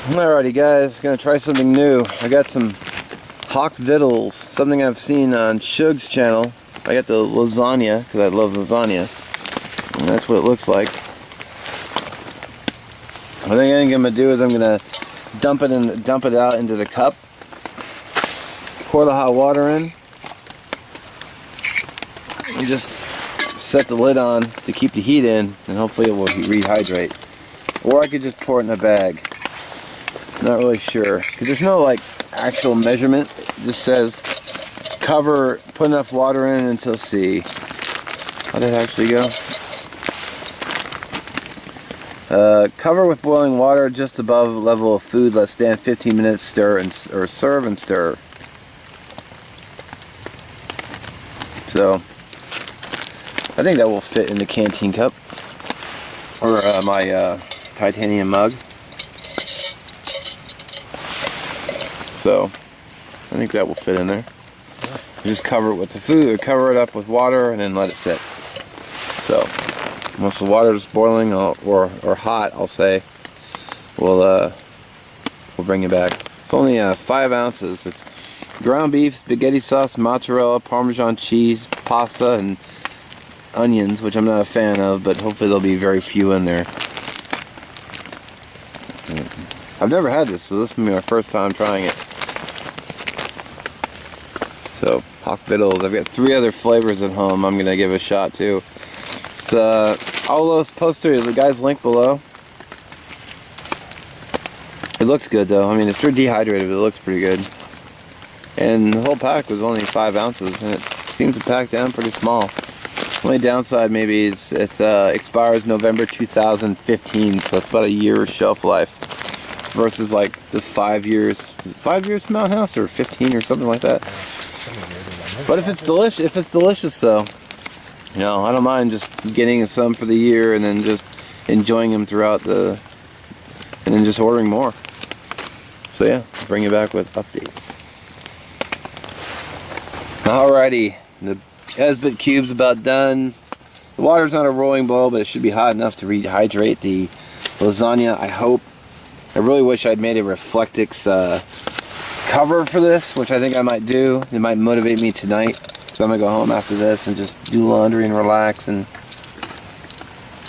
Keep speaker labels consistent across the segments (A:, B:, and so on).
A: Alrighty guys, gonna try something new. I got some hawk Vittles, something I've seen on Shug's channel. I got the lasagna, because I love lasagna. And that's what it looks like. I think I'm gonna do is I'm gonna dump it out into the cup. Pour the hot water in. And just set the lid on to keep the heat in, and hopefully it will rehydrate. Or I could just pour it in a bag. Not really sure, because there's no like actual measurement. It just says cover, put enough water in until C. How did it actually go? Cover with boiling water just above level of food. Let stand 15 minutes. Stir or serve and stir. So I think that will fit in the canteen cup or my titanium mug. So I think that will fit in there. You just cover it with the food, or cover it up with water, and then let it sit. So once the water is boiling or hot, I'll say, we'll bring it back. It's only 5 ounces. It's ground beef, spaghetti sauce, mozzarella, Parmesan cheese, pasta, and onions, which I'm not a fan of, but hopefully there'll be very few in there. I've never had this, so this will be my first time trying it. So, hawk Vittles. I've got 3 other flavors at home I'm going to give a shot to. It's all those posters, the guy's link below. It looks good though. I mean, it's dehydrated, but it looks pretty good. And the whole pack was only 5 ounces, and it seems to pack down pretty small. Only downside maybe is it expires November 2015, so it's about a year's shelf life. Versus like the 5 years. 5 years from Mount House, or 15 or something like that. But if it's delicious though, you know, I don't mind just getting some for the year and then just enjoying them throughout and then just ordering more. So yeah, I'll bring you back with updates. Alrighty, the Esbit cube's about done. The water's not a rolling boil, but it should be hot enough to rehydrate the lasagna, I hope. I really wish I'd made a Reflectix cover for this, which I think I might do. It might motivate me tonight. So I'm going to go home after this and just do laundry and relax and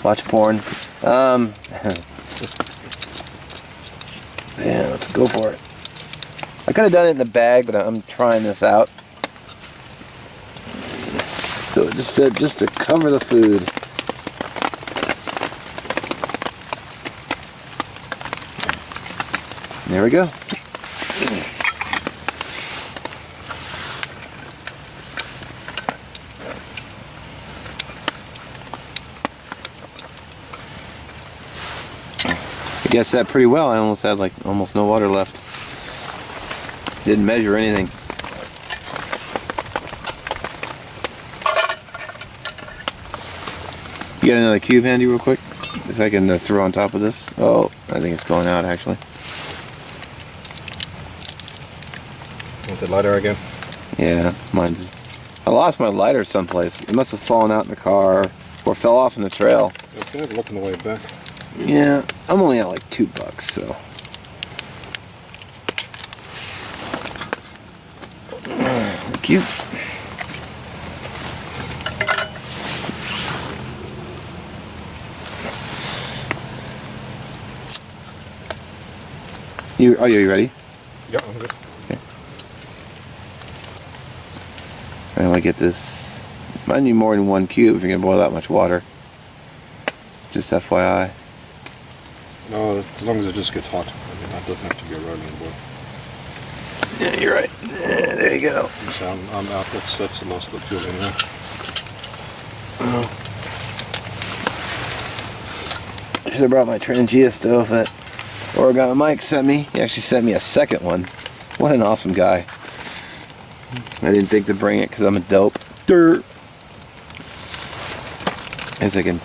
A: watch porn. Yeah, let's go for it. I could have done it in a bag, but I'm trying this out. So it just said just to cover the food. There we go. I guessed that pretty well. I almost had like almost no water left. Didn't measure anything. You got another cube handy real quick? If I can throw on top of this. Oh, I think it's going out actually.
B: Want the lighter again?
A: Yeah, I lost my lighter someplace. It must have fallen out in the car or fell off in the trail.
B: Okay, have a look on the way back.
A: Yeah, I'm only at like $2, so. Thank you. Are you ready?
B: Yeah, I'm good.
A: Okay. I want to get this. Might need more than 1 cube if you're gonna boil that much water. Just FYI.
B: No, as long as it just gets hot. I mean, that doesn't have to be a rolling boil.
A: Yeah, you're right. Yeah, there you go.
B: So I'm out. That's the last of the fuel anyway.
A: I should have brought my Trangia stove that Oregon Mike sent me. He actually sent me a second one. What an awesome guy. I didn't think to bring it because I'm a dope. Dirt. As I can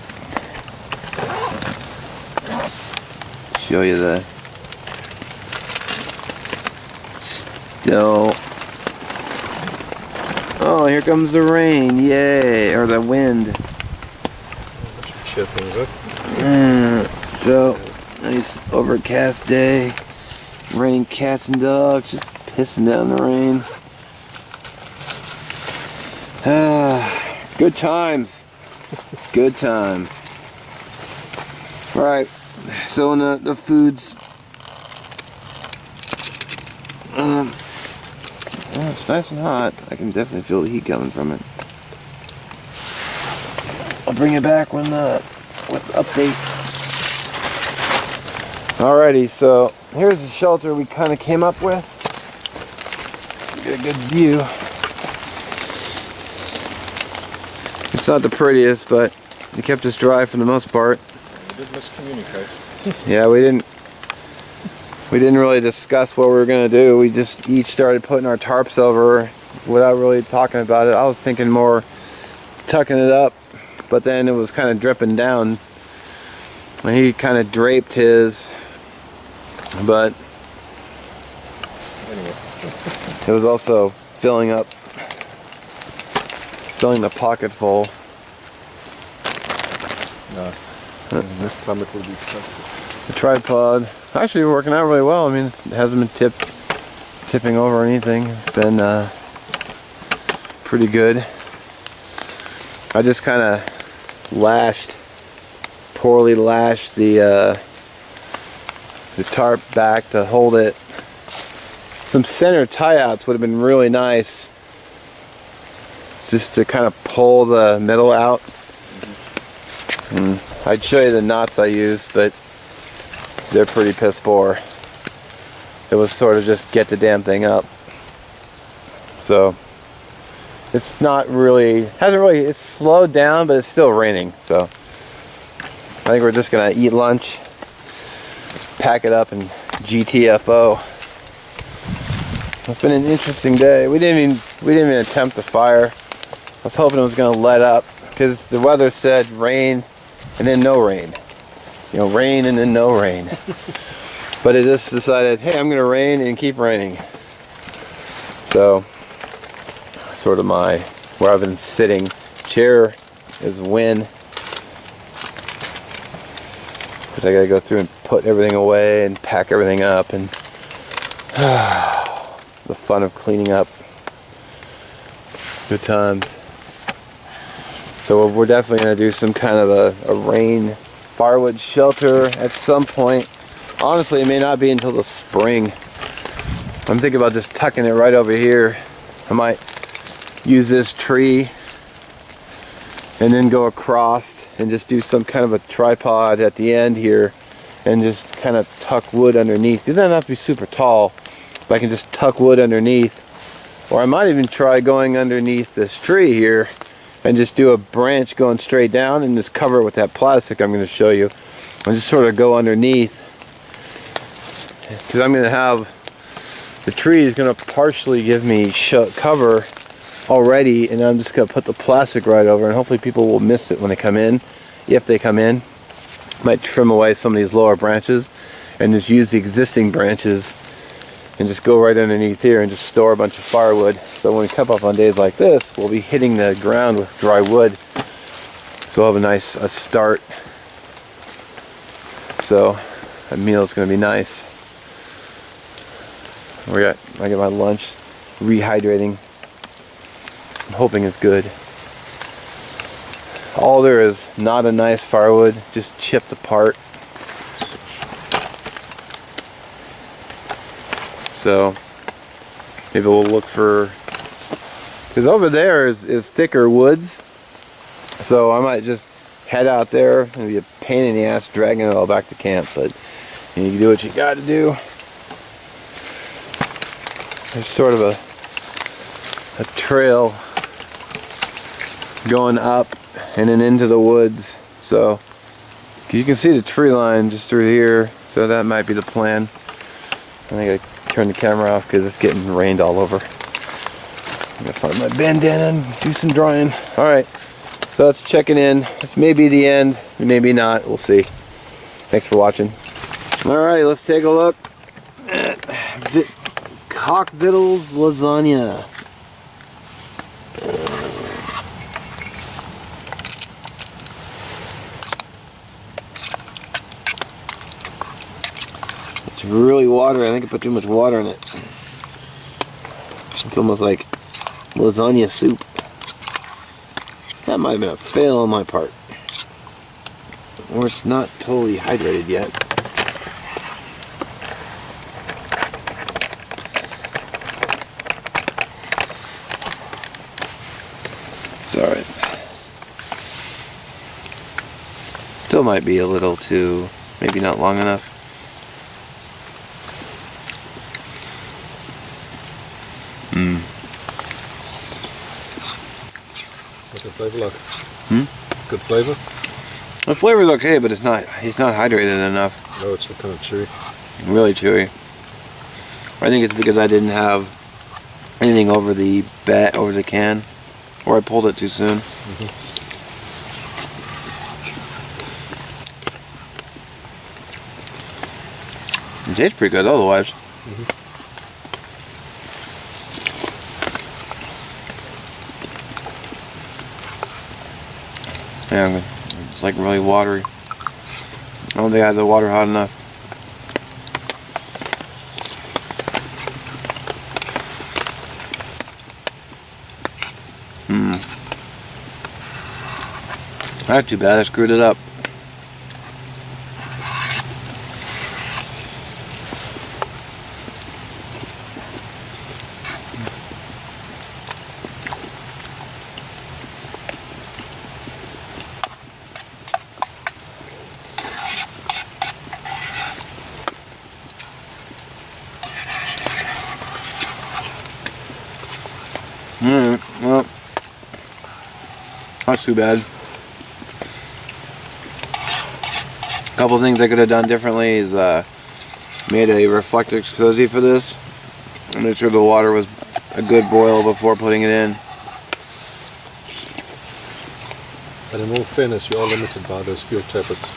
A: show you the still. Oh, here comes the rain. Yay. Or the wind.
B: That should cheer things up.
A: So, nice overcast day. Raining cats and dogs, just pissing down the rain. Good times. Good times. Alright, so when the food's well, it's nice and hot. I can definitely feel the heat coming from it. I'll bring it back with the update. Alrighty, so here's the shelter we kind of came up with. Get a good view. It's not the prettiest, but it kept us dry for the most part.
B: We did miscommunicate.
A: Yeah, we didn't really discuss what we were gonna do. We just each started putting our tarps over without really talking about it. I was thinking more tucking it up, but then it was kind of dripping down. And he kind of draped his, but
B: Anyway.
A: it was also filling the pocket full.
B: No. This time it will be special.
A: The tripod actually working out really well. I mean, it hasn't been tipping over or anything. It's been pretty good. I just kind of poorly lashed the tarp back to hold it. Some center tie-outs would have been really nice, just to kind of pull the middle out. And I'd show you the knots I used, but they're pretty piss poor. It was sort of just get the damn thing up. So it's not really, it's slowed down, but it's still raining. So I think we're just gonna eat lunch, pack it up, and GTFO. It's been an interesting day. We didn't even attempt the fire. I was hoping it was gonna let up because the weather said rain and then no rain. You know, rain and then no rain. But it just decided, hey, I'm gonna rain and keep raining. So sort of where I've been sitting. Chair is win. But I gotta go through and put everything away and pack everything up, and the fun of cleaning up. Good times. So we're definitely gonna do some kind of a rain firewood shelter at some point. Honestly, it may not be until the spring. I'm thinking about just tucking it right over here. I might use this tree and then go across and just do some kind of a tripod at the end here and just kind of tuck wood underneath. It doesn't have to be super tall, but I can just tuck wood underneath. Or I might even try going underneath this tree here and just do a branch going straight down and just cover it with that plastic I'm going to show you. And just sort of go underneath, because I'm going to have, the tree is going to partially give me cover already, and I'm just going to put the plastic right over, and hopefully people will miss it when they come in, if they come in. Might trim away some of these lower branches and just use the existing branches and just go right underneath here and just store a bunch of firewood. So when we come up on days like this, we'll be hitting the ground with dry wood. So we'll have a nice start. So that meal is going to be nice. I get my lunch, rehydrating. I'm hoping it's good. Alder is not a nice firewood, just chipped apart. So maybe we'll look for, because over there is thicker woods. So I might just head out there. It'll be a pain in the ass dragging it all back to camp, but you can do what you got to do. There's sort of a trail going up and then into the woods. So you can see the tree line just through here. So that might be the plan. I think I turn the camera off because it's getting rained all over. I'm gonna find my bandana and do some drying. All right. So that's checking in. This may be the end, maybe not. We'll see. Thanks for watching. Alright, let's take a look at Cock Vittles lasagna. Get really watery. I think I put too much water in it. It's almost like lasagna soup. That might have been a fail on my part. Or it's not totally hydrated yet. It's alright. Still might be a little too, maybe not long enough.
B: What's the flavor like? Good flavor?
A: The flavor's okay, but it's not hydrated enough.
B: No, it's kind of chewy.
A: Really chewy. I think it's because I didn't have anything over the can, or I pulled it too soon. It tastes pretty good otherwise. Yeah, it's like really watery. I don't think I had the water hot enough. Not too bad, I screwed it up. Well, not too bad. A couple things I could have done differently is made a reflector cozy for this. Made sure the water was a good boil before putting it in.
B: And in all fairness, you are limited by those fuel tablets.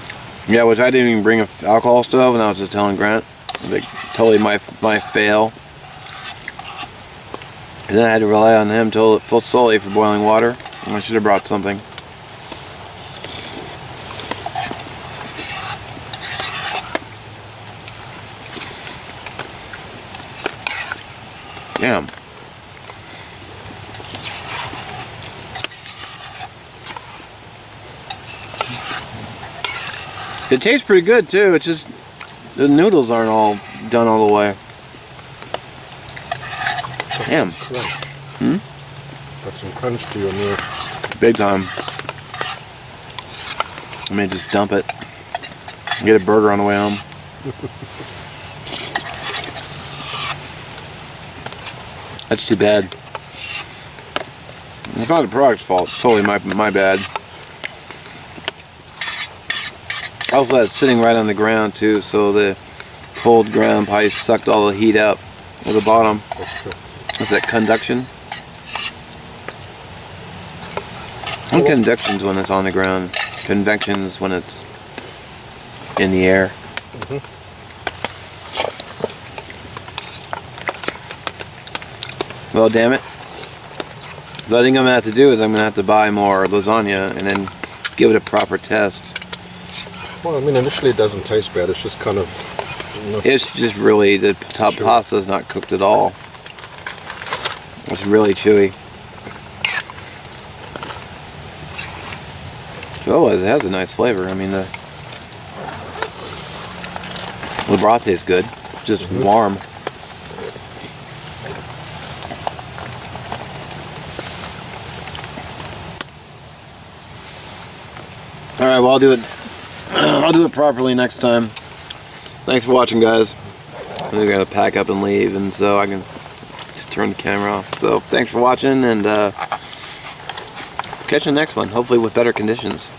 A: Yeah, which I didn't even bring an alcohol stove, and I was just telling Grant. Like, totally my fail. And then I had to rely on him solely for boiling water. I should have brought something. Damn. It tastes pretty good too. It's just the noodles aren't all done all the way. Damn.
B: Got some crunch to your meal.
A: Big time. I may just dump it. Get a burger on the way home. That's too bad. It's not the product's fault. It's totally my bad. Also, that's sitting right on the ground too, so the cold ground probably sucked all the heat out at the bottom.
B: That's true.
A: What's that, conduction? And conduction's when it's on the ground. Convection's when it's in the air. Well, damn it. The thing I'm gonna have to do is I'm gonna have to buy more lasagna and then give it a proper test.
B: Well, I mean, initially it doesn't taste bad. It's just kind of...
A: It's just really, the top pasta's not cooked at all. It's really chewy. So otherwise, it has a nice flavor. I mean, the broth tastes good. Just warm. All right, well, I'll do it. I'll do it properly next time. Thanks for watching, guys. I'm gonna pack up and leave, and so I can turn the camera off. So thanks for watching, and catch you next one. Hopefully with better conditions.